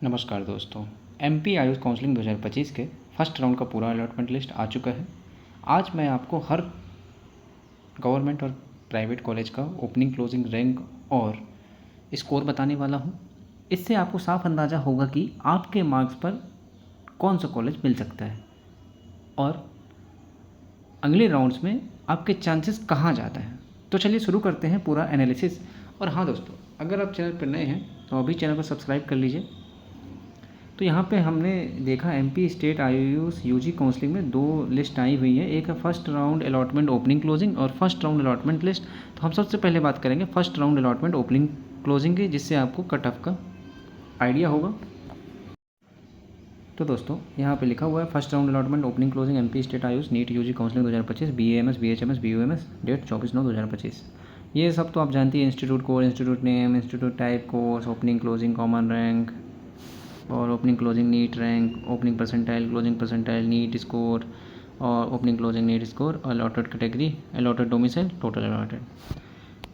नमस्कार दोस्तों। MP Ayush counselling 2025 के फर्स्ट राउंड का पूरा अलॉटमेंट लिस्ट आ चुका है। आज मैं आपको हर गवर्नमेंट और प्राइवेट कॉलेज का ओपनिंग क्लोजिंग रैंक और स्कोर बताने वाला हूं। इससे आपको साफ अंदाज़ा होगा कि आपके मार्क्स पर कौन सा कॉलेज मिल सकता है और अगले राउंड्स में आपके चांसेस कहाँ ज़्यादा हैं। तो चलिए शुरू करते हैं पूरा एनालिसिस। और हाँ दोस्तों, अगर आप चैनल पर नए हैं तो अभी चैनल को सब्सक्राइब कर लीजिए। तो यहाँ पे हमने देखा MP state AYUSH UG counselling में दो लिस्ट आई हुई है। एक है first round allotment opening closing और फर्स्ट राउंड अलॉटमेंट लिस्ट। तो हम सबसे पहले बात करेंगे first round allotment opening closing की, जिससे आपको कट ऑफ का आइडिया होगा। तो दोस्तों यहाँ पे लिखा हुआ है first round allotment opening closing MP state AYUSH NEET UG counselling 2025 BAMS BHMS BUMS date 24/9/2025। ये सब तो आप जानती है, institute code, institute name, institute type, course, opening closing common rank और opening closing NEET rank, opening percentile, closing percentile, NEET score और opening closing NEET score, allotted category, allotted domicile, total allotted.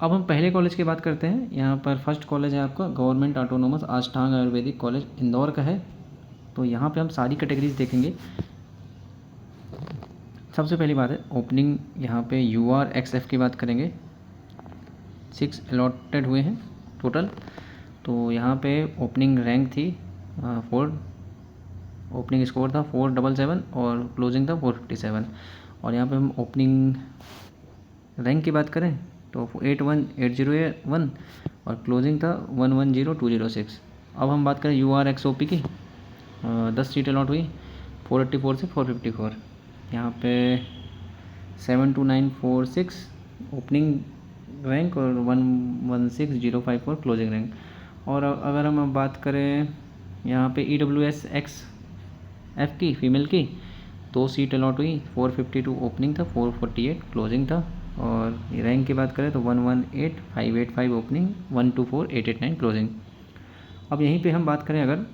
अब हम पहले college की बात करते हैं। यहाँ पर फर्स्ट कॉलेज है आपका गवर्नमेंट ऑटोनोमस अष्टांग आयुर्वेदिक कॉलेज, इंदौर का है। तो यहाँ पे हम सारी कैटेगरीज देखेंगे। सबसे पहली बात है ओपनिंग, यहाँ पे URXF की बात करेंगे। 6 अलॉटेड हुए हैं टोटल। तो यहाँ पे ओपनिंग रैंक थी 4, ओपनिंग स्कोर था 477 और क्लोजिंग था 457। और यहाँ पे हम ओपनिंग रैंक की बात करें तो 81801 और क्लोजिंग था 110206। अब हम बात करें URXOP की, 10 सीट अलॉट हुई 484 से 454। यहाँ पे 72946 ओपनिंग रैंक और 116054 क्लोजिंग रैंक। और अगर हम बात करें यहाँ पे EWSXF की, फीमेल की, 2 सीट अलॉट हुई 452 ओपनिंग था 448 क्लोजिंग था। और रैंक की बात करें तो 118585 ओपनिंग 124889 क्लोजिंग। अब यहीं पे हम बात करें अगर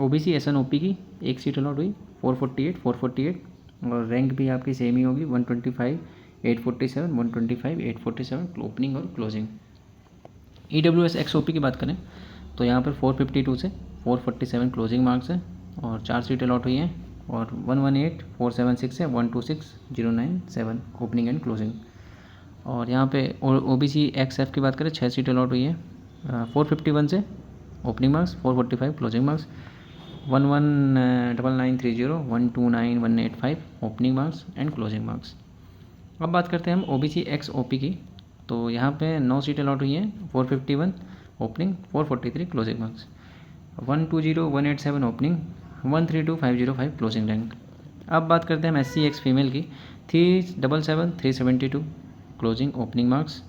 OBC SNOP की, 1 सीट अलॉट हुई 448 और रैंक भी आपकी सेम ही होगी 125 847 125 847 ओपनिंग और क्लोजिंग। EWSXOP की बात करें तो यहाँ पर 452 से 447 क्लोजिंग मार्क्स है और 4 सीट अलॉट हुई हैं और 118476 से 126097 ओपनिंग एंड क्लोजिंग। और यहाँ पे OBC XF की बात करें 6 सीट अलॉट हुई है 451 से opening marks, 445 closing marks, 119930 129185 opening marks and closing marks. अब बात करते हैं हम OBC XOP की। तो यहाँ पे 9 सीट अलॉट हुई हैं 451 opening 443 closing marks, 120187 opening 132505 closing rank. अब बात करते हैं हम SC X फीमेल की, 377372 closing opening marks,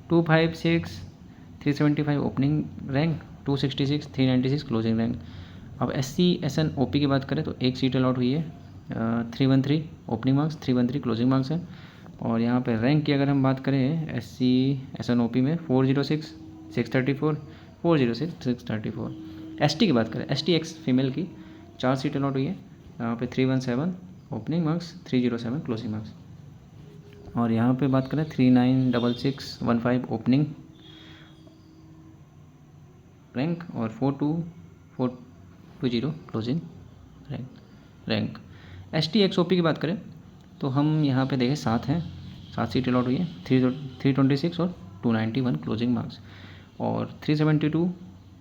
256375 opening rank, 266396 closing rank. अब SC SNOP की बात करें तो 1 सीट अलॉट हुई है 313 ओपनिंग मार्क्स, 313 क्लोजिंग मार्क्स है। और यहाँ पे रैंक की अगर हम बात करें SC SNOP में 406 634 406 634। ST की बात करें, ST X फीमेल की 4 सीट अलॉट हुई है यहाँ पे 317 ओपनिंग मार्क्स, 307 क्लोजिंग मार्क्स। और यहाँ पे बात करें 396615 ओपनिंग रैंक और 42420 क्लोजिंग रैंक। ST XOP की बात करें तो हम यहाँ पे देखें 7 हैं, 7 सीट अलॉट हुई है 326 और 291 क्लोजिंग मार्क्स और 372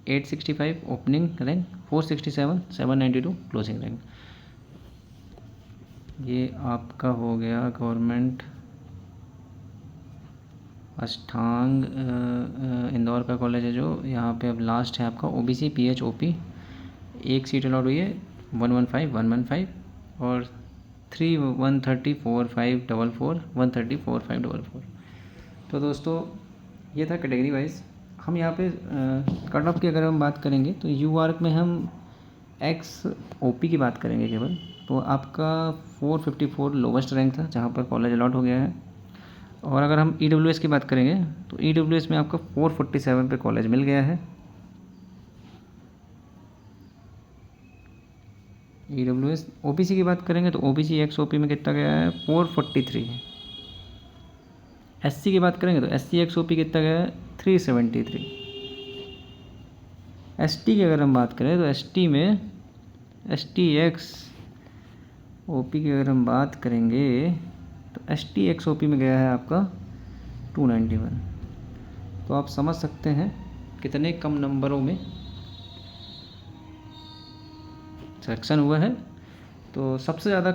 865 ओपनिंग रैंक, 467 792 क्लोजिंग रैंक। ये आपका हो गया गवर्नमेंट अष्टांग इंदौर का कॉलेज है जो यहाँ पे। अब लास्ट है आपका OBC PHOP, 1 सीट अलॉट हुई है 115 115 और 3130 4544 130 4544। तो दोस्तों ये था कैटेगरी वाइज। हम यहाँ पे कट ऑफ की अगर हम बात करेंगे तो UARC में हम XOP की बात करेंगे केवल। तो आपका 454 लोवेस्ट रैंक था जहाँ पर कॉलेज अलॉट हो गया है। और अगर हम EWS की बात करेंगे तो EWS में आपका 447 पे कॉलेज मिल गया है। EWS OBC की बात करेंगे तो OBC XOP में कितना गया है 443। SC की बात करेंगे तो SC XOP कितना गया है 373। एसटी की अगर हम बात करें तो एसटी में एसटी एक्स ओपी की अगर हम बात करेंगे तो एसटी एक्स ओपी में गया है आपका 291। तो आप समझ सकते हैं कितने कम नंबरों में सिलेक्शन हुआ है। तो सबसे ज़्यादा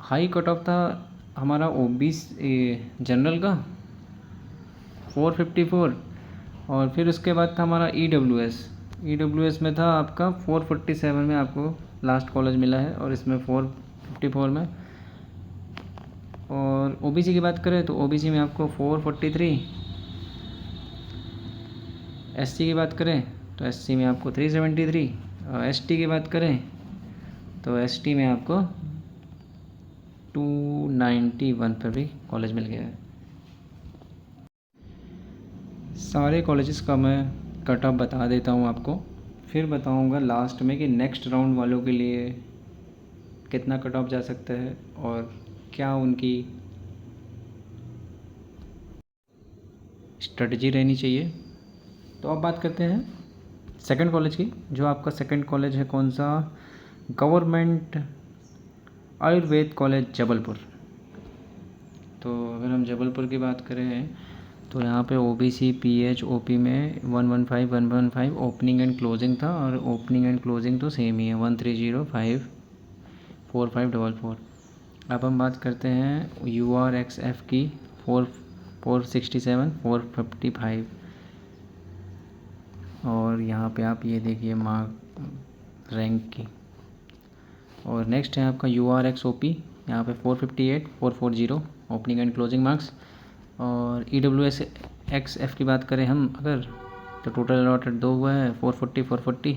हाई कट ऑफ था हमारा ओबीसी जनरल का 454, और फिर उसके बाद था हमारा ईडब्ल्यूएस में था आपका 447 में आपको लास्ट कॉलेज मिला है, और इसमें 454 में। और ओबीसी की बात करें तो ओबीसी में आपको 443, एससी की बात करें तो एससी में आपको 373, और एसटी की बात करें तो एसटी में आपको 291 पर भी कॉलेज मिल गया है। सारे कॉलेजेस का मैं कट ऑफ बता देता हूँ आपको, फिर बताऊँगा लास्ट में कि नेक्स्ट राउंड वालों के लिए कितना कट ऑफ जा सकता है और क्या उनकी स्ट्रेटजी रहनी चाहिए। तो अब बात करते हैं सेकंड कॉलेज की। जो आपका सेकंड कॉलेज है कौन सा, गवर्नमेंट आयुर्वेद कॉलेज जबलपुर। तो अगर हम जबलपुर की बात करें तो यहाँ पे ओबीसी पीएच ओपी में 115 ओपनिंग एंड क्लोजिंग था, और ओपनिंग एंड क्लोजिंग तो सेम ही है 130,54544। अब हम बात करते हैं URXF की 467 455, और यहाँ पे आप ये देखिए मार्क रैंक की। और नेक्स्ट है आपका URXOP, यहाँ पे 458 440 ओपनिंग एंड क्लोजिंग मार्क्स। और EWSXF की बात करें हम अगर तो टोटल अलॉटेड 2 हुआ है 440 440।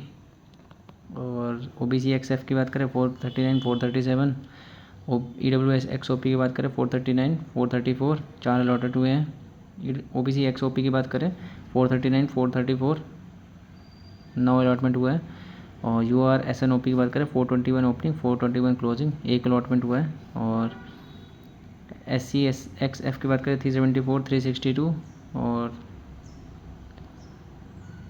और OBCXF की बात करें 439 437, EWSXOP की बात करें 439 434, 4 अलॉटेड हुए हैं। OBCXOP की बात करें 439 434, 9 अलॉटमेंट हुआ है। और URSNOP की बात करें 421 ओपनिंग 421 क्लोजिंग, 1 अलॉटमेंट हुआ है। और SCXF की बात करें 374 362 और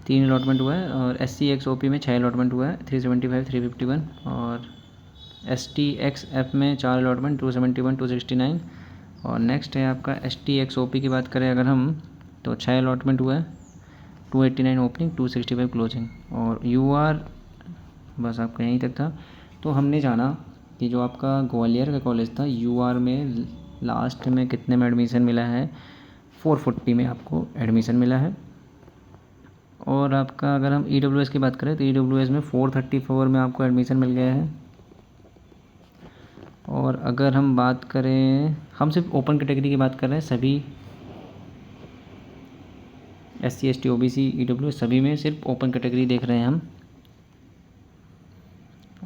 3 अलॉटमेंट हुआ है। और SCXOP में 6 अलॉटमेंट हुआ है 375 351। और STXF में 4 अलॉटमेंट 271 269। और नेक्स्ट है आपका STXOP की बात करें अगर हम तो 6 अलॉटमेंट हुआ है 289 ओपनिंग 265 क्लोजिंग। और UR बस आपका यहीं तक था। तो हमने जाना कि जो आपका ग्वालियर का कॉलेज था UR में लास्ट में कितने में एडमिशन मिला है, 440 में आपको एडमिशन मिला है। और आपका अगर हम EWS की बात करें तो EWS में 434 में आपको एडमिशन मिल गया है। और अगर हम बात करें, हम सिर्फ ओपन कैटेगरी की बात कर रहे हैं, सभी SC ST OBC EWS सभी में सिर्फ ओपन कैटेगरी देख रहे हैं हम।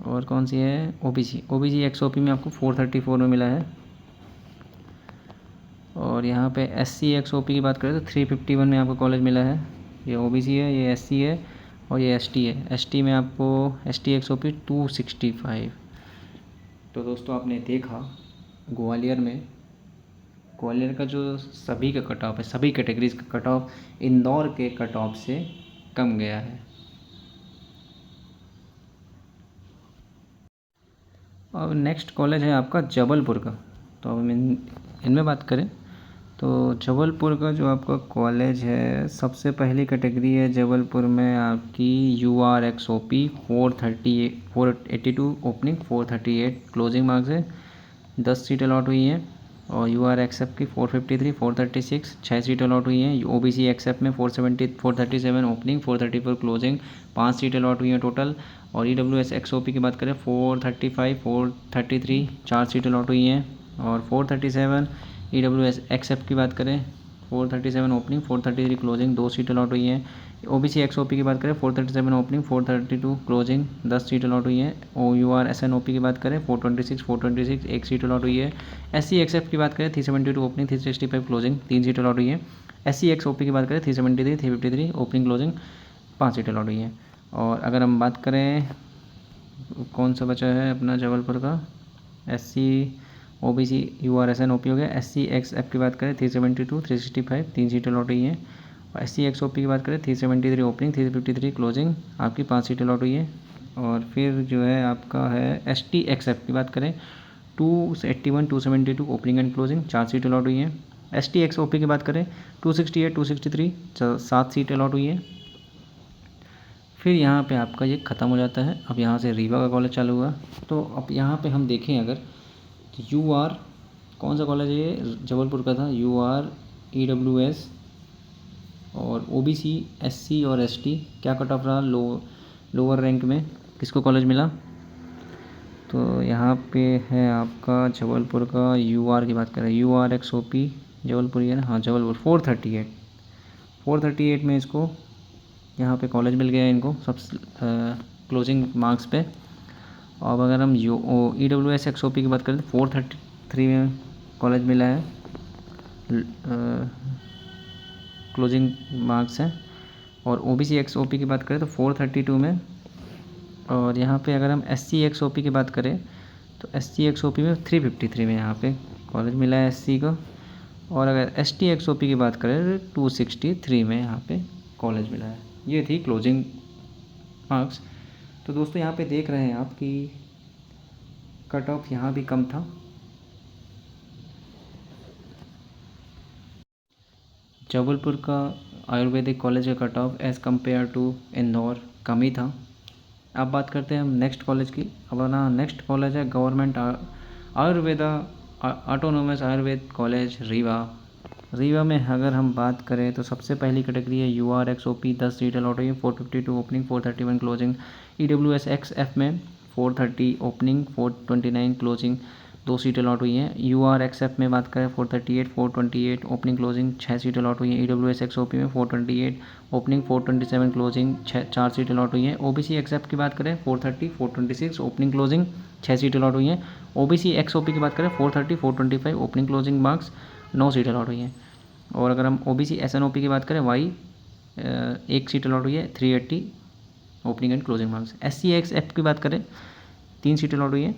और कौन सी है, OBC XOP में आपको 434 में मिला है। और यहाँ पे SC XOP की बात करें तो 351 में आपको कॉलेज मिला है। ये OBC है, ये SC है और ये ST है। ST में आपको ST XOP 265। तो दोस्तों आपने देखा ग्वालियर का जो सभी का कट ऑफ है, सभी कैटेगरीज का कट ऑफ इंदौर के कट ऑफ से कम गया है। और नेक्स्ट कॉलेज है आपका जबलपुर का। तो अब इनमें बात करें तो जबलपुर का जो आपका कॉलेज है, सबसे पहली कैटेगरी है जबलपुर में आपकी URXOP 482 ओपनिंग 438 क्लोजिंग मार्क्स है, 10 सीट अलॉट हुई हैं। और URXF की 453 436 6 सीट अलॉट हुई हैं। OBCXF में 437 ओपनिंग 434 क्लोजिंग 5 सीट अलॉट हुई हैं टोटल। और EWSXOP की बात करें 435 433 4 सीट अलॉट हुई हैं। और 437 EWSXF की बात करें 437 ओपनिंग 433 क्लोजिंग 2 सीट अलॉट हुई हैं। OBCXOP की बात करें 437 ओपनिंग 432 क्लोजिंग 10 सीट अलॉट हुई है। URSNOP की बात करें 426 1 सीट अलॉट हुई है। SCXF की बात करें 372 ओपनिंग 365 क्लोजिंग 3 सीट अलॉट हुई है। SCXOP की बात करें 373 353 ओपनिंग क्लोजिंग 5 सीट अलॉट हुई है। और अगर हम बात करें कौन सा बचा है अपना जबलपुर का, SC OBC URSNOP हो गया। SCXF की बात करें 372 365 3 सीट अलॉट हुई है। और SC/XOP की बात करें 373 ओपनिंग 353 क्लोजिंग आपकी 5 सीटें अलॉट हुई है। और फिर जो है आपका है ST/XF की बात करें 281 272 opening and closing 4 seat allot हुई है। ST/XOP की बात करें 268 263 7 सीट अलॉट हुई है। फिर यहाँ पे आपका ये ख़त्म हो जाता है। अब यहाँ से रीवा का कॉलेज चालू हुआ। तो अब यहाँ पे हम देखें अगर तो UR कौन सा कॉलेज है ये, जबलपुर का था। UR EWS और OBC SC और ST क्या कट ऑफ रहा लोअर रैंक में किसको कॉलेज मिला। तो यहाँ पे है आपका जबलपुर का UR की बात करें URXOP जबलपुर ही है ना, हाँ जबलपुर 438 में इसको यहाँ पे कॉलेज मिल गया इनको सब क्लोजिंग मार्क्स पे। अब अगर हम EWS/XOP की बात करें तो 433 में कॉलेज मिला है क्लोजिंग मार्क्स हैं। और OBC/XOP की बात करें तो 432 में। और यहाँ पे अगर हम SC/XOP की बात करें तो SC/XOP में 353 में यहाँ पे कॉलेज मिला है SC को। और अगर ST/XOP की बात करें तो 263 में यहाँ पे कॉलेज मिला है। ये थी क्लोजिंग मार्क्स। तो दोस्तों यहाँ पे देख रहे हैं आप कि कट ऑफ यहाँ भी कम था। जबलपुर का आयुर्वेदिक कॉलेज का cut off as compare to Indore कम ही था। अब बात करते हैं हम नेक्स्ट कॉलेज की। अब ना नेक्स्ट कॉलेज है government Ayurveda autonomous Ayurveda college Rewa में अगर हम बात करें तो सबसे पहली कैटेगरी है URXOP 10 सीट अलॉट हुई है 452 ओपनिंग 431 क्लोजिंग। EWS/XF में 430 ओपनिंग 429 क्लोजिंग 2 सीट अलॉट हुई हैं। URXF में बात करें 438 428 ओपनिंग क्लोजिंग 6 सीट अलॉट हुई हैं। EWS/XOP में 428 ओपनिंग 427 क्लोजिंग 4 सीट अलॉट हुई हैं। OBC/XF की बात करें 430 426 ओपनिंग क्लोजिंग 6 सीट अलॉट हुई हैं। OBC/XOP की बात करें 430 425 opening closing marks 9 seat allot हुई हैं। और अगर हम OBC/SNOP की बात करें एक सीट अलॉट हुई है 380 opening and closing marks. SC/XF की बात करें 3 सीट अलॉट हुई है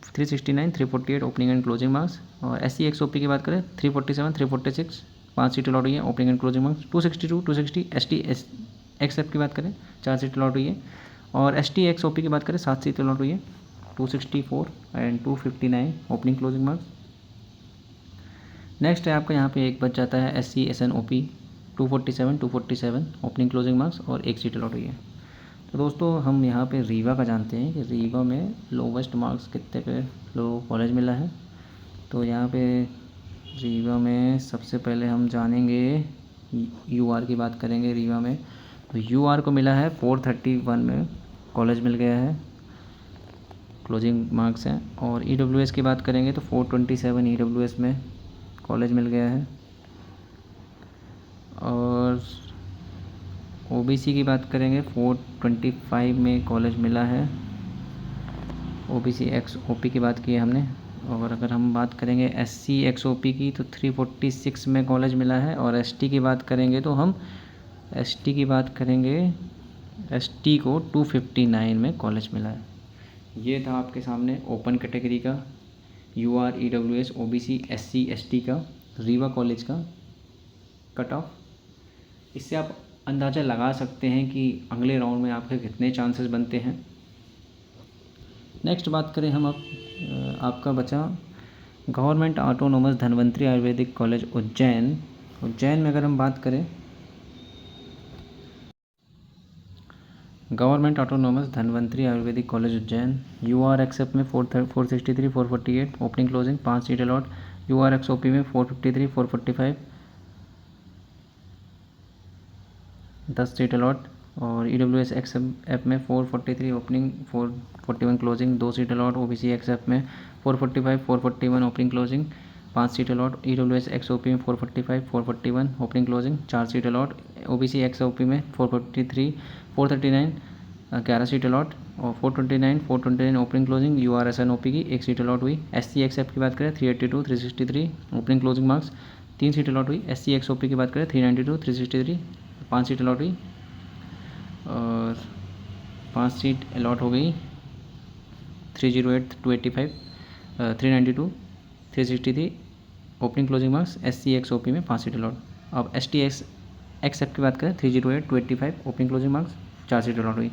369 348 ओपनिंग एंड क्लोजिंग मार्क्स। और SC/XOP की बात करें 347 346 5 सीट अलॉट हुई है opening and closing marks. 262 260 ST/XF की बात करें 4 सीट अलॉट हुई है। और ST/XOP की बात करें 7 सीट अलॉट हुई है 264 and 259 opening closing marks. Next है आपका यहाँ पे एक बच जाता है SC/SNOP 247 ओपनिंग क्लोजिंग मार्क्स और 1 सीट अलॉट हुई है। तो दोस्तों हम यहाँ पे रीवा का जानते हैं कि रीवा में लोवेस्ट मार्क्स कितने पे कॉलेज मिला है। तो यहाँ पे रीवा में सबसे पहले हम जानेंगे UR की बात करेंगे रीवा में। तो UR को मिला है 431 में कॉलेज मिल गया है क्लोजिंग मार्क्स हैं। और EWS की बात करेंगे तो 427 EWS में कॉलेज मिल गया है। और OBC की बात करेंगे 425 में कॉलेज मिला है। OBC/XOP की बात की है हमने। और अगर हम बात करेंगे SC/XOP की तो 346 में कॉलेज मिला है। और ST की बात करेंगे तो हम ST को 259 में कॉलेज मिला है। ये था आपके सामने ओपन कैटेगरी का UR EWS OBC SC ST का रीवा कॉलेज का कट ऑफ। इससे आप अंदाज़ा लगा सकते हैं कि अगले राउंड में आपके कितने चांसेस बनते हैं। नेक्स्ट बात करें हम अब आपका बचा government autonomous Dhanvantari Ayurvedic college Ujjain में अगर हम बात करें government autonomous Dhanvantari Ayurvedic college Ujjain URXF में 463 448 opening closing 5 seat allot. URXOP में 453 445 10 सीट अलॉट। और EWS/XF में 443 opening 441 closing 2 seat allot. OBC/XF में 445 441 opening closing 5 seat allot. EWS/XOP में 445 441 opening closing 4 seat allot. OBC/XOP में 443 439 11 सीट अलॉट। और 429 ओपनिंग क्लोजिंग UR/SNOP की 1 seat allot हुई। SC/XF की बात करें 382 363 opening closing marks 3 seat allot हुई। SC/XOP की बात करें 392 363 5 सीट अलॉट हुई। और 5 सीट अलॉट हो गई 308 285 392 363 ओपनिंग क्लोजिंग मार्क्स। SC/XOP में 5 सीट अलॉट। अब एक्सएफ की बात करें 308 285 opening closing marks 4 seat allot हुई।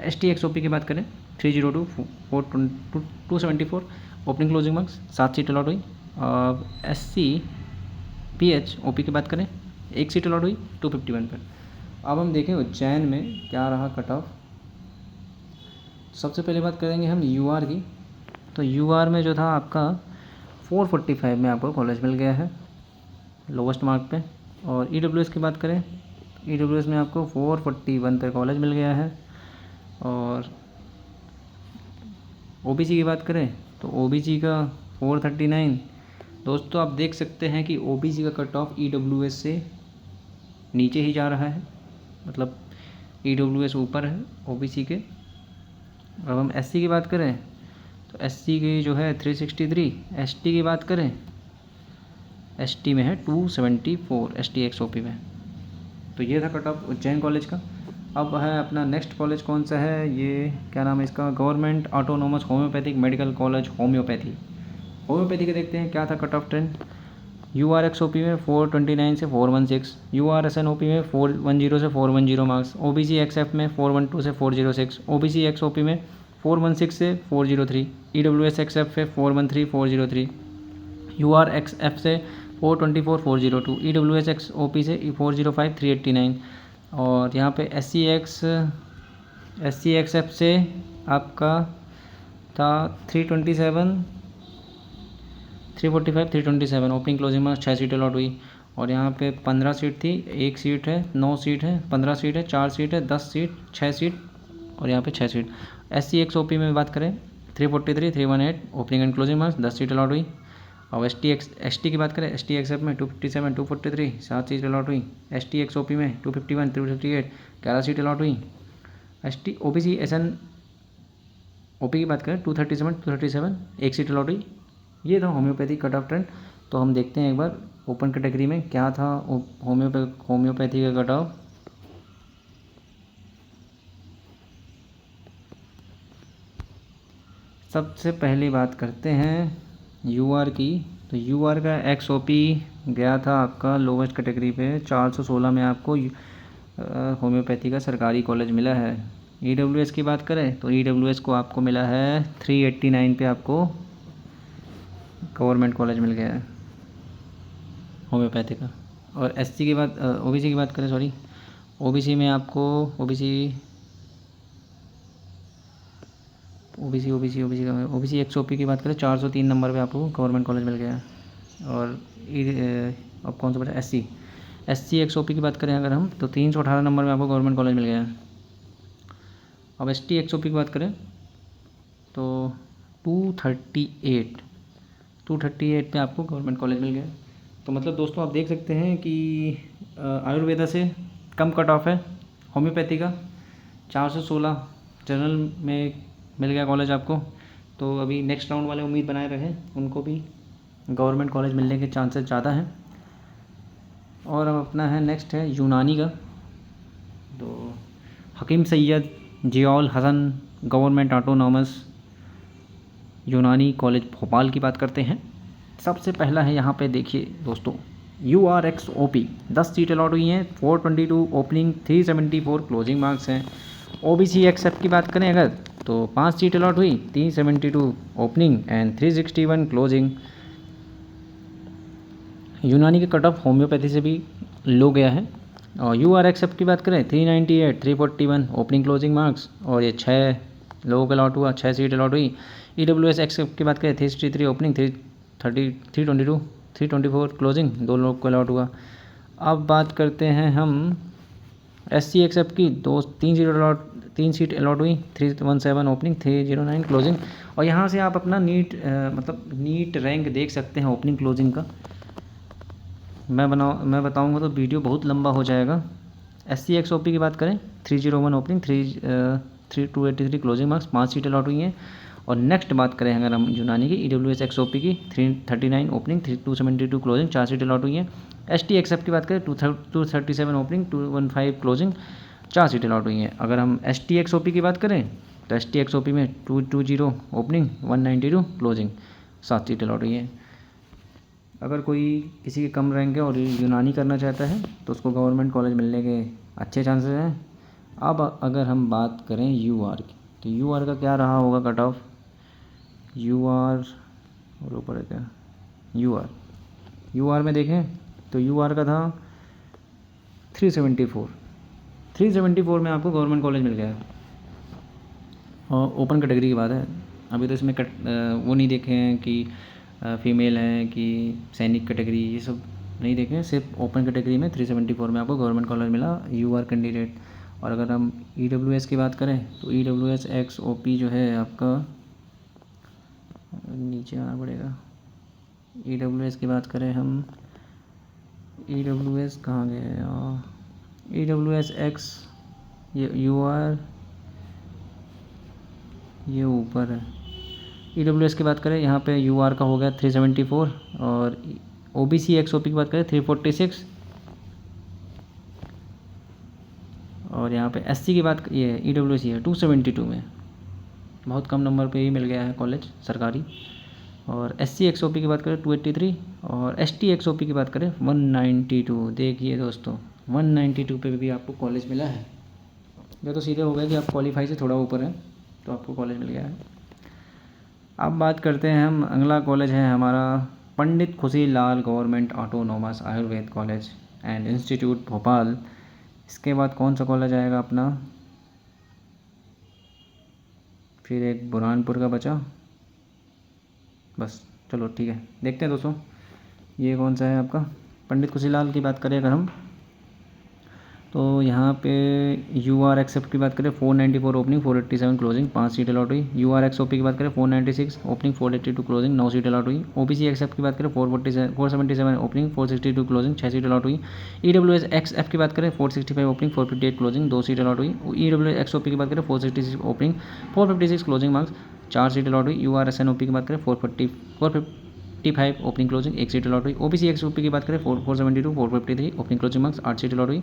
ST XOP की बात करें 302 274 opening closing marks 7 seat allot हुई। SC PH OP की बात करें 1 सीट अलॉट हुई 251 पर। अब हम देखें उज्जैन में क्या रहा कट ऑफ। सबसे पहले बात करेंगे हम UR की। तो UR में जो था आपका 445 में आपको कॉलेज मिल गया है लोवेस्ट मार्क पे। और EWS की बात करें, EWS में आपको 441 पे कॉलेज मिल गया है। और OBC की बात करें तो OBC का 439। दोस्तों आप देख सकते हैं कि OBC का कट ऑफ EWS से नीचे ही जा रहा है, मतलब EWS ऊपर है OBC के। अब हम SC की बात करें तो SC की जो है 363। ST की बात करें, ST में है 274 ST XOP में। तो ये था कट ऑफ उज्जैन कॉलेज का। अब है अपना नेक्स्ट कॉलेज कौन सा है, ये क्या नाम है इसका, government autonomous homeopathic medical college homeopathy. Homeopathy का देखते हैं क्या था कट ऑफ ट्रेंड। URXOP में 429 से 416, URSNOP में 410 से 410 मार्क्स, OBC XF में 412 से 406, OBC XOP में 416 से 403, EWS XF से 413 403, URXF से 424 402, EWS XOP से 405 389। और यहाँ पे SC XF से आपका था 327 345 327 opening closing marks 6 seat allot हुई। और यहाँ पे 15 सीट थी, 1 सीट है, 9 सीट है, 15 सीट है, 4 सीट है, 10 सीट, 6 सीट और यहाँ पे 6 सीट। SC XOP में बात करें 343 318 opening and closing marks 10 seat allot हुई। और ST की बात करें, ST XF में 257 243 7 सीट अलॉट हुई। ST XOP में 251 358 11 सीट अलॉट हुई। ST OBC SN OP की बात करें 237 237 1 सीट अलॉट हुई। ये था होम्योपैथी कट ऑफ ट्रेंड। तो हम देखते हैं एक बार ओपन कैटेगरी में क्या था होम्योपैथी का कट ऑफ। सबसे पहली बात करते हैं UR की। तो UR का XOP गया था आपका लोवेस्ट कैटेगरी पे 416 में आपको होम्योपैथी का सरकारी कॉलेज मिला है। EWS की बात करें तो EWS को आपको मिला है 389 पे आपको गवर्नमेंट कॉलेज मिल गया है होम्योपैथी का। और SC की बात OBC की बात करें, सॉरी OBC में आपको OBC XOP की बात करें 403 नंबर पे आपको गवर्नमेंट कॉलेज मिल गया है। और अब कौन सा बचा, SC XOP की बात करें अगर हम तो 318 नंबर में आपको गवर्नमेंट कॉलेज मिल गया है। अब ST XOP की बात करें तो 238 पे आपको गवर्नमेंट कॉलेज मिल गया। तो मतलब दोस्तों आप देख सकते हैं कि आयुर्वेदा से कम कट ऑफ है होम्योपैथी का। 416 जनरल में मिल गया कॉलेज आपको। तो अभी नेक्स्ट राउंड वाले उम्मीद बनाए रहे, उनको भी गवर्नमेंट कॉलेज मिलने के चांसेस ज़्यादा हैं। और अब अपना है नेक्स्ट है यूनानी का। तो हकीम सैयद जियाउल हसन गवर्नमेंट ऑटोनॉमस यूनानी कॉलेज भोपाल की बात करते हैं। सबसे पहला है यहाँ पे देखिए दोस्तों URXOP 10 सीट अलॉट हुई हैं, 422 ओपनिंग 374 क्लोजिंग मार्क्स हैं। OBC XF की बात करें अगर तो 5 सीट अलॉट हुई, 372 ओपनिंग एंड 361 क्लोजिंग। यूनानी के कट ऑफ होम्योपैथी से भी लो गया है। और URXF की बात करें 398 341 ओपनिंग क्लोजिंग मार्क्स और ये 6 लोगों का अलॉट हुआ, 6 सीट अलॉट हुई। EWS XF की बात करें 363 ओपनिंग 322 324 क्लोजिंग, 2 लोगों को अलॉट हुआ। अब बात करते हैं हम SC XF की 3 सीट अलॉट हुई, 317 ओपनिंग 309 क्लोजिंग। और यहाँ से आप अपना नीट रैंक देख सकते हैं ओपनिंग क्लोजिंग का। मैं बताऊँगा तो वीडियो बहुत लंबा हो जाएगा। SC XOP की बात करें 301 opening 283 closing marks, 5 seat allot हुई हैं। और नेक्स्ट बात करें अगर हम यूनानी की EWS XOP की 339 ओपनिंग 272 क्लोजिंग, 4 सीट अलॉट हुई हैं। ST XF की बात करें 237 ओपनिंग 215 क्लोजिंग, 4 सीट अलॉट हुई हैं। अगर हम ST XOP की बात करें तो ST XOP में 220 ओपनिंग 192 क्लोजिंग, 7 सीट अलॉट हुई हैं। अगर कोई किसी के कम रैंक है और यूनानी करना चाहता है तो उसको गवर्नमेंट कॉलेज मिलने के अच्छे चांसेस हैं। अब अगर हम बात करें यूआर की, तो यूआर का क्या रहा होगा कट ऑफ? यूआर और ऊपर है क्या, यूआर में देखें तो यूआर का था 374 में आपको गवर्नमेंट कॉलेज मिल गया है। और ओपन कैटेगरी की बात है, अभी तो इसमें वो नहीं देखे हैं कि फीमेल हैं कि सैनिक कैटेगरी, ये सब नहीं देखे हैं। सिर्फ ओपन कैटेगरी में 374 में आपको गवर्नमेंट कॉलेज मिला यूआर कैंडिडेट। और अगर हम ईडब्ल्यूएस की बात करें तो ईडब्ल्यूएस एक्स ओपी जो है आपका, नीचे आना पड़ेगा। ईडब्ल्यूएस की बात करें हम, ईडब्ल्यूएस कहाँ गए? ईडब्ल्यूएस एक्स, ये यूआर ये ऊपर है। ईडब्ल्यूएस की बात करें यहाँ पे यूआर का हो गया 374 और ओबीसी एक्सओपी की बात करें 346 और यहाँ पे एससी की बात, ये ईडब्ल्यूएस है 272 में, बहुत कम नंबर पे ही मिल गया है कॉलेज सरकारी। और एससी एक्सओपी की बात करें 283 और एसटी एक्सओपी की बात करें 192। देखिए दोस्तों 192 पे भी आपको कॉलेज मिला है। यह तो सीधे हो गया कि आप क्वालिफाई से थोड़ा ऊपर हैं तो आपको कॉलेज मिल गया है। अब बात करते हैं हम, अगला कॉलेज है हमारा Pandit Khushi Lal government autonomous Ayurveda college and institute Bhopal. इसके बाद कौन सा कॉलेज आएगा अपना? फिर एक बुरहानपुर का बचा, बस चलो ठीक है। देखते हैं दोस्तों ये कौन सा है आपका। पंडित खुशी लाल की बात करें अगर हम, तो यहाँ पे यू आर एक्सेप्ट की बात करें 494 ओपनिंग 487 क्लोजिंग 5 सीट अलॉट हुई। U R X O P की बात करें 496 ओपनिंग 482 क्लोजिंग 9 सीट अलॉट हुई। ओ बी सी एक्सेप्ट की बात करें 477 ओपनिंग 462 क्लोजिंग 6 सीट अलॉट हुई। E W S X F की बात करें 465 ओपनिंग 458 क्लोजिंग 2 सीट अलॉट हुई। E W S O P की बात करें 466 opening 456 closing marks 4 seat allot हुई। U R S N O P की बात करें 455 ओपनिंग क्लोजिंग 1 सीट अलॉट हुई। O B C X O P की बात करें 472 453 opening closing marks 8 seat allot हुई।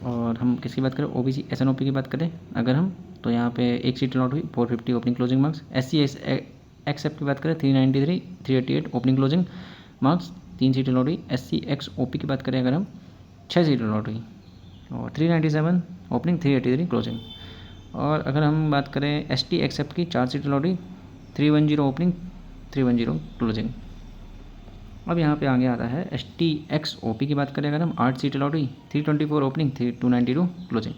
और हम किसकी बात करें, ओबीसी एसएनओपी की बात करें अगर हम, तो यहाँ पे 1 सीट अलॉट हुई 450 opening closing marks. SC XF की बात करें 393 388 opening closing marks 3 seat allot हुई। एससी एक्स ओपी की बात करें अगर हम, 6 सीट अलॉट हुई और 397 ओपनिंग 383 क्लोजिंग। और अगर हम बात करें एसटी एक्सएफ की 4 सीट अलॉट हुई 310 ओपनिंग 310 क्लोजिंग। अब यहाँ पे आगे आता है S T X O P की बात करें अगर हम, 8 सीट अलॉट हुई 324 ओपनिंग 292 क्लोजिंग।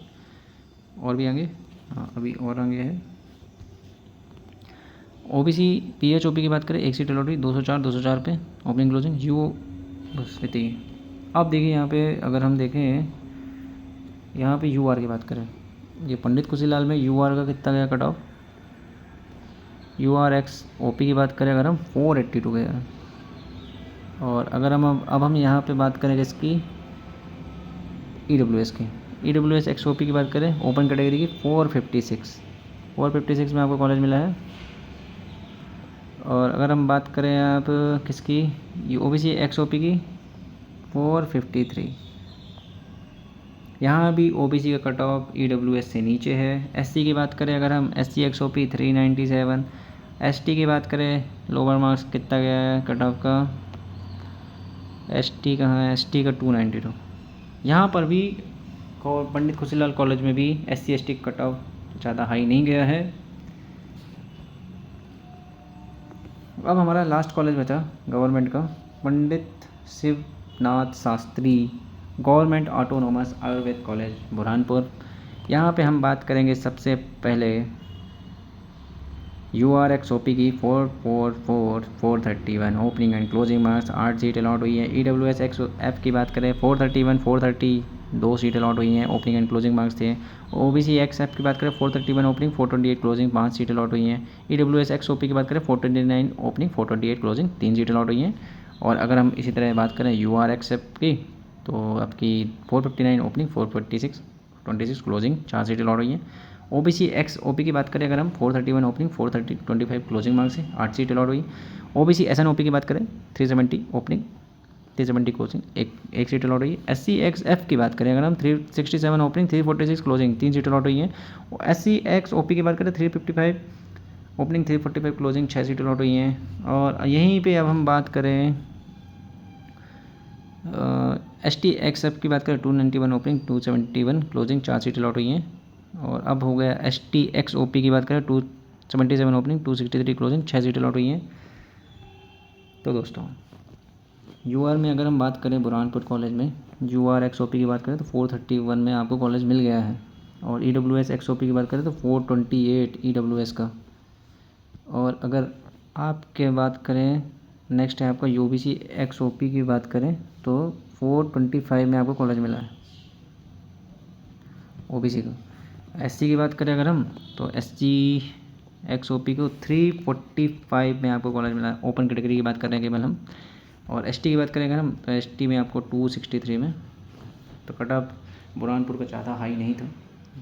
और भी आगे, हाँ अभी और आगे है O B C P H O P की बात करें 1 सीट अलॉट हुई 204 पे ओपनिंग क्लोजिंग यू, बस इतनी ही। अब देखिए यहाँ पे अगर हम देखें, यहाँ पे यू आर की बात करें, ये पंडित खुशीलाल में यू आर का कितना गया cut off? U R X O P की बात करें अगर हम 482 गया। और अगर हम अब हम यहाँ पे बात करें इसकी ईडब्ल्यूएस की, ईडब्ल्यूएस एक्सओपी की बात करें ओपन कैटेगरी की 456 में आपको कॉलेज मिला है। और अगर हम बात करें आप किसकी, ये ओबीसी एक्सओपी की 453, यहाँ भी ओबीसी का कट ऑफ ईडब्ल्यूएस से नीचे है। एससी की बात करें अगर हम, एससी एक्सओपी 397, एसटी की बात करें लोअर मार्क्स कितना गया है कट ऑफ का, एसटी कहाँ है, एसटी का 292। यहाँ पर भी पंडित खुशीलाल कॉलेज में भी एससी एसटी कट ऑफ ज़्यादा हाई नहीं गया है। अब हमारा लास्ट कॉलेज बचा गवर्नमेंट का, Pandit Shivnath Shastri government autonomous Ayurveda college Burhanpur. यहाँ पे हम बात करेंगे सबसे पहले U R X O P की 431 opening and closing marks 8 seat allot हुई है। E W S X F की बात करें 430 2 सीट अलॉट हुई हैं, ओपनिंग एंड क्लोजिंग मार्क्स थे। O B C X F की बात करें 431 ओपनिंग 428 क्लोजिंग 5 सीट अलॉट हुई हैं। E W S X O P की बात करें 429 ओपनिंग 428 क्लोजिंग 3 सीट अलॉट हुई हैं। और अगर हम इसी तरह बात करें यू आर एक्स एफ की, तो आपकी 459 ओपनिंग 426 क्लोजिंग 4 सीट अलॉट हुई हैं। ओबीसी एक्स ओपी की बात करें अगर हम, 431 ओपनिंग 425 क्लोजिंग मार्क्स से 8 सीट अलॉट हुई। ओबीसी एसएन ओपी की बात करें 370 ओपनिंग 370 क्लोजिंग एक सीट अलॉट हुई। एससी एक्स एफ की बात करें अगर हम, 367 ओपनिंग 346 क्लोजिंग 3 सीट अलॉट हुई हैं। एससी एक्स ओपी की बात करें 355 ओपनिंग 345 क्लोजिंग 6 सीट अलॉट हुई हैं। और यहीं पर अब हम बात करें STXF की बात करें 291 ओपनिंग 271 क्लोजिंग, 4 सीटें लॉट हुई हैं। और अब हो गया STXOP की बात करें 277 ओपनिंग 263 क्लोजिंग, 6 सीटें लॉट हुई हैं। तो दोस्तों UR में अगर हम बात करें बुरहानपुर कॉलेज में UR XOP की बात करें तो 431 में आपको कॉलेज मिल गया है। और EWS XOP की बात करें तो 428 EWS का। और अगर आपके बात करें नेक्स्ट है आपका UBC XOP की बात करें तो 425 में आपको कॉलेज मिला है OBC का। SC की बात करें अगर हम तो SC XOP को 345 में आपको कॉलेज मिला है। ओपन कैटेगरी की बात कर रहे हैं केवल हम। और ST की बात करें अगर हम तो ST में आपको 263 में। तो कट ऑफ बुरहानपुर का ज़्यादा हाई नहीं था,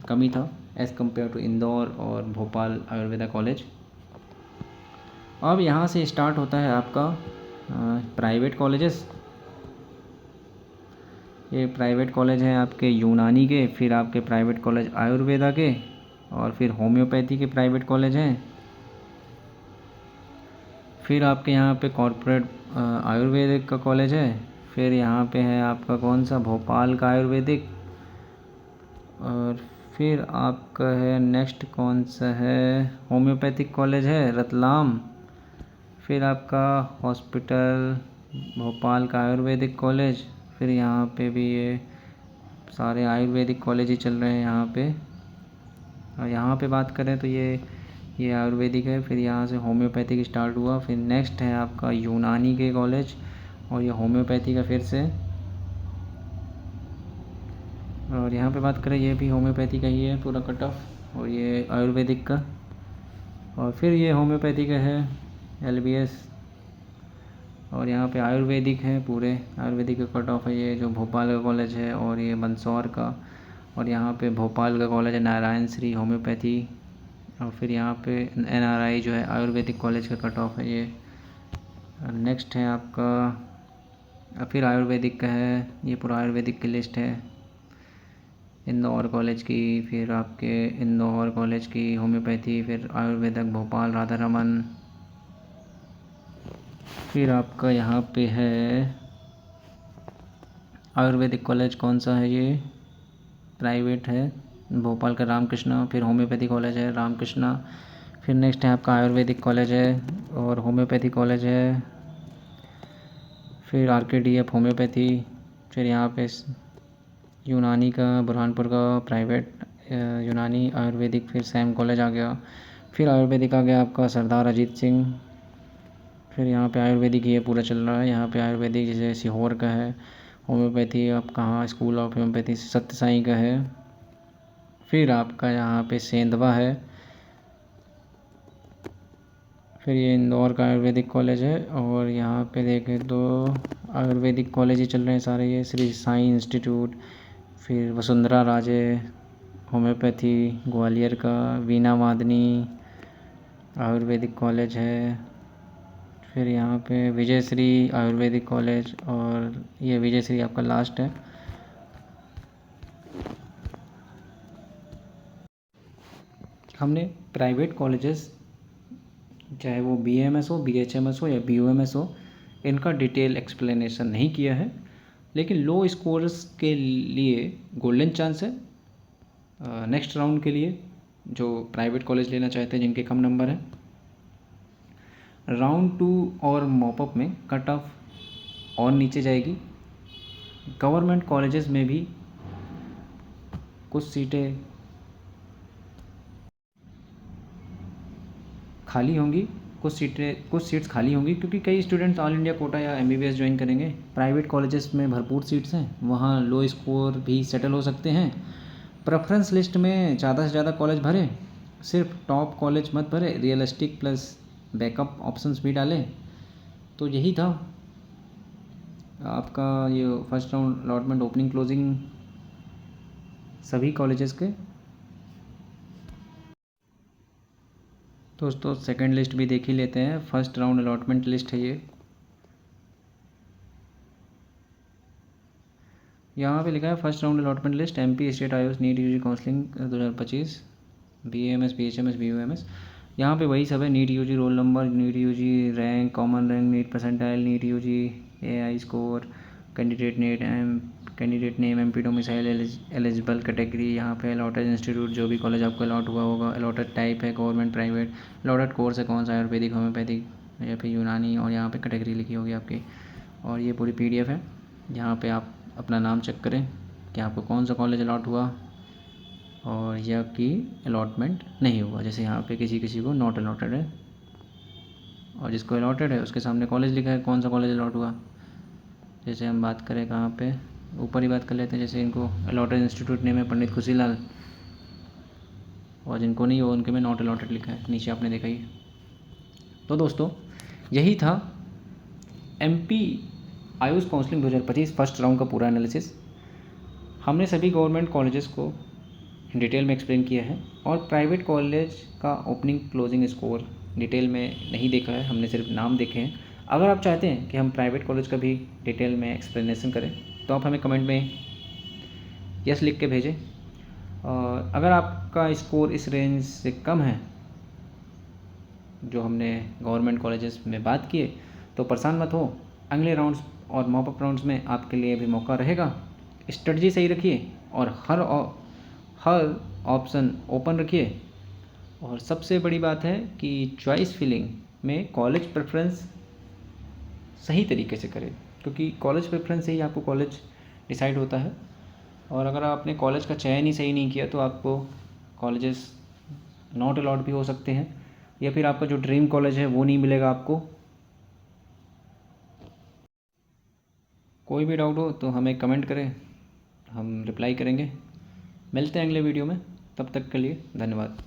कम ही था एज़ कम्पेयर टू इंदौर और भोपाल आयुर्वेदा कॉलेज। अब यहाँ से स्टार्ट होता है आपका प्राइवेट कॉलेजेस। ये प्राइवेट कॉलेज हैं आपके यूनानी के, फिर आपके प्राइवेट कॉलेज आयुर्वेदा के, और फिर होम्योपैथी के प्राइवेट कॉलेज हैं। फिर आपके यहाँ पे कॉरपोरेट आयुर्वेदिक का कॉलेज है। फिर यहाँ पे है आपका कौन सा भोपाल का आयुर्वेदिक। और फिर आपका है नेक्स्ट कौन सा है होम्योपैथिक कॉलेज है रतलाम। फिर आपका हॉस्पिटल भोपाल का आयुर्वेदिक कॉलेज। फिर यहाँ पे भी ये सारे आयुर्वेदिक कॉलेज ही चल रहे हैं यहाँ पे। और यहाँ पे बात करें तो ये आयुर्वेदिक है। फिर यहाँ से होम्योपैथिक स्टार्ट हुआ। फिर नेक्स्ट है आपका यूनानी के कॉलेज, और ये होम्योपैथी का फिर से। और यहाँ पे बात करें ये भी होम्योपैथी का ही है पूरा कट ऑफ, और ये आयुर्वेदिक का। और फिर ये होम्योपैथी का है LBS। और यहाँ पे आयुर्वेदिक है पूरे, आयुर्वेदिक का कट ऑफ है ये जो भोपाल का कॉलेज है और ये मंदसौर का। और यहाँ पे भोपाल का कॉलेज है नारायण श्री होम्योपैथी। और फिर यहाँ पे NRI जो है आयुर्वेदिक कॉलेज का कट ऑफ है ये। नेक्स्ट है आपका फिर आयुर्वेदिक का है, ये पूरा आयुर्वेदिक की लिस्ट है इंदौर कॉलेज की। फिर आपके इंदौर कॉलेज की होम्योपैथी, फिर आयुर्वेदिक भोपाल राधा रमन। फिर आपका यहाँ पे है आयुर्वेदिक कॉलेज कौन सा है ये प्राइवेट है भोपाल का रामकृष्णा। फिर होम्योपैथी कॉलेज है रामकृष्णा। फिर नेक्स्ट है आपका आयुर्वेदिक कॉलेज है और होम्योपैथी कॉलेज है। फिर RKDF होम्योपैथी। फिर यहाँ पे यूनानी का बुरहानपुर का प्राइवेट यूनानी आयुर्वेदिक। फिर सैम कॉलेज आ गया। फिर आयुर्वेदिक आ गया आपका सरदार अजीत सिंह। फिर यहाँ पे आयुर्वेदिक ये पूरा चल रहा है। यहाँ पे आयुर्वेदिक जैसे सीहोर का है। होम्योपैथी आप कहाँ स्कूल ऑफ होम्योपैथी सत्य साई का है। फिर आपका यहाँ पे सेंधवा है। फिर ये इंदौर का आयुर्वेदिक कॉलेज है। और यहाँ पे देखें तो आयुर्वेदिक कॉलेज ही चल रहे हैं सारे, ये श्री साई इंस्टीट्यूट। फिर वसुंधरा राजे होम्योपैथी ग्वालियर का, वीना वादनी आयुर्वेदिक कॉलेज है। फिर यहाँ पे विजयश्री आयुर्वेदिक कॉलेज, और ये विजयश्री आपका लास्ट है। हमने प्राइवेट कॉलेजेस चाहे वो BAMS हो, BHMS हो या BOMS हो, इनका डिटेल एक्सप्लेनेशन नहीं किया है। लेकिन लो स्कोर्स के लिए गोल्डन चांस है नेक्स्ट राउंड के लिए, जो प्राइवेट कॉलेज लेना चाहते हैं जिनके कम नंबर हैं। राउंड 2 और मॉपअप में कट ऑफ और नीचे जाएगी। गवर्नमेंट कॉलेजेस में भी कुछ सीटें खाली होंगी, कुछ सीट्स खाली होंगी, क्योंकि कई स्टूडेंट्स ऑल इंडिया कोटा या MBBS ज्वाइन करेंगे। प्राइवेट कॉलेजेस में भरपूर सीट्स हैं, वहाँ लो स्कोर भी सेटल हो सकते हैं। प्रेफरेंस लिस्ट में ज़्यादा से ज़्यादा कॉलेज भरें, सिर्फ टॉप कॉलेज मत भरें, रियलिस्टिक प्लस बैकअप ऑप्शंस भी डालें। तो यही था आपका ये first round allotment opening closing सभी कॉलेजेस के। दोस्तों सेकंड लिस्ट भी देख ही लेते हैं। फर्स्ट राउंड अलॉटमेंट लिस्ट है ये। यहाँ पे लिखा है first round allotment list MP state AYUSH NEET UG counselling 2025 BAMS BHMS BUMS। यहाँ पे वही सब है, NEET UG roll number, NEET UG rank, common rank, NEET percentile, NEET UG AI score, candidate name MP domicile eligible category, यहाँ पे allotted institute जो भी college आपको अलॉट हुआ होगा, अलॉटेड टाइप है गवर्नमेंट प्राइवेट, अलॉटेड कोर्स है कौन सा, आयुर्वेदिक, होम्योपैथिक या फिर यूनानी, और यहाँ पे कैटेगरी लिखी होगी आपकी। और ये पूरी PDF है, यहाँ पे आप अपना नाम चेक करें कि आपको कौन सा कॉलेज अलॉट हुआ और या कि अलॉटमेंट नहीं हुआ। जैसे यहाँ पे किसी को नॉट अलॉटेड है और जिसको अलॉटेड है उसके सामने कॉलेज लिखा है, कौन सा कॉलेज अलॉट हुआ। जैसे हम बात करें कहाँ पे, ऊपर ही बात कर लेते हैं। जैसे इनको अलॉटेड इंस्टीट्यूट नेम है पंडित खुशीलाल, और जिनको नहीं हो उनके में नॉट अलॉटेड लिखा है, नीचे आपने देखा ही। तो दोस्तों यही था MP Ayush counselling 2025 first round का पूरा एनालिसिस। हमने सभी गवर्नमेंट कॉलेजेस को डिटेल में एक्सप्लेन किया है और प्राइवेट कॉलेज का ओपनिंग क्लोजिंग स्कोर डिटेल में नहीं देखा है, हमने सिर्फ नाम देखे हैं। अगर आप चाहते हैं कि हम प्राइवेट कॉलेज का भी डिटेल में एक्सप्लेनेशन करें तो आप हमें कमेंट में यस लिख के भेजें। और अगर आपका स्कोर इस रेंज से कम है जो हमने गवर्नमेंट कॉलेजेस में बात किए तो परेशान मत हो, अगले राउंड्स और मॉपअप राउंड्स में आपके लिए भी मौका रहेगा। स्ट्रेटजी सही रखिए और हर ऑप्शन ओपन रखिए। और सबसे बड़ी बात है कि चॉइस फिलिंग में कॉलेज प्रेफरेंस सही तरीके से करें, क्योंकि कॉलेज प्रेफरेंस से ही आपको कॉलेज डिसाइड होता है। और अगर आपने कॉलेज का चयन ही सही नहीं किया तो आपको कॉलेजेस नॉट अलॉट भी हो सकते हैं, या फिर आपका जो ड्रीम कॉलेज है वो नहीं मिलेगा आपको। कोई भी डाउट हो तो हमें कमेंट करें, हम रिप्लाई करेंगे। मिलते हैं अगले वीडियो में, तब तक के लिए धन्यवाद।